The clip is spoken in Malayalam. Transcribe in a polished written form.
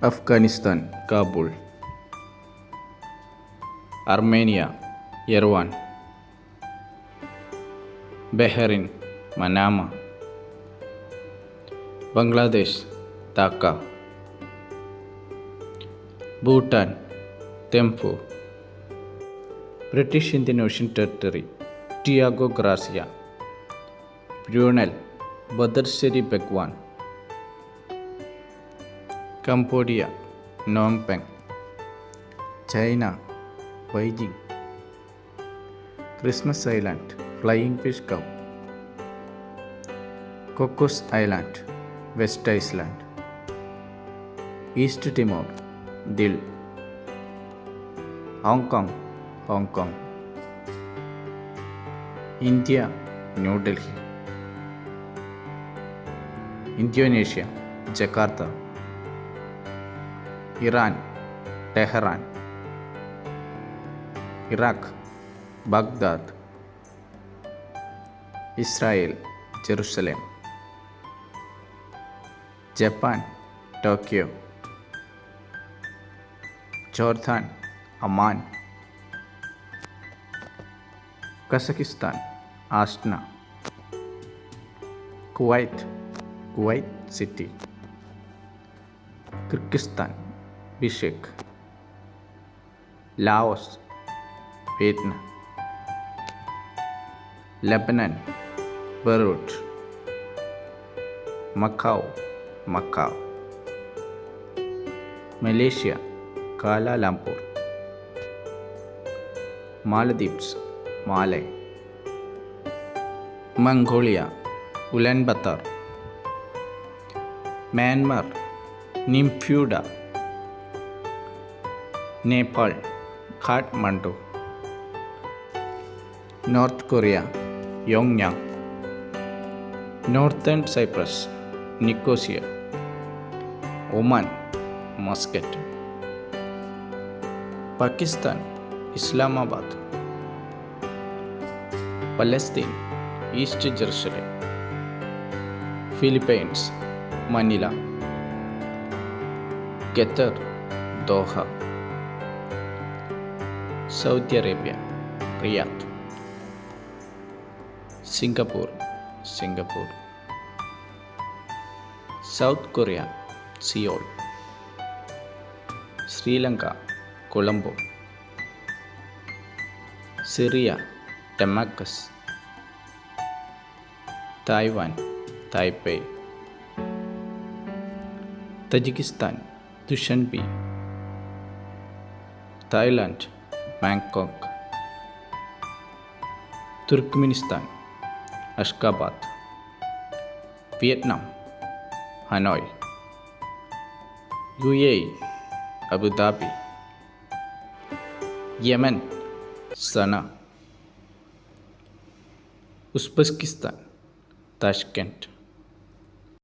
Afghanistan Kabul, Armenia Yerevan, Bahrain Manama, Bangladesh Dhaka, Bhutan Thimphu, British Indian Ocean Territory Diego Garcia, Brunei Bandar Seri Begawan, Cambodia Phnom Penh, China Beijing, Christmas Island Flying Fish Cove, Cocos Island West Island, East Timor Dili, Hong Kong, India New Delhi, Indonesia Jakarta, Iran Tehran, Iraq Baghdad, Israel Jerusalem, Japan Tokyo, Jordan Amman, Kazakhstan Astana, Kuwait City, Kyrgyzstan Bishkek, Laos Vietnam, Lebanon Beirut, Macau Malaysia Kuala Lumpur, Maldives Male, Mongolia Ulaanbaatar, Myanmar Naypyidaw, Nepal Kathmandu, North Korea യോങ്യാങ്, Northern Cyprus Nicosia, Oman Muscat, Pakistan Islamabad, Palestine East Jerusalem, Philippines Manila, Qatar Doha, Saudi Arabia Riyadh, Singapore South Korea Seoul, Sri Lanka Colombo, Syria Damascus, Taiwan Taipei, Tajikistan Dushanbe, Thailand Bangkok, Turkmenistan Ashgabat, Vietnam Hanoi, UAE Abu Dhabi, Yemen Sanaa, Uzbekistan താഷ്കെൻറ്റ്.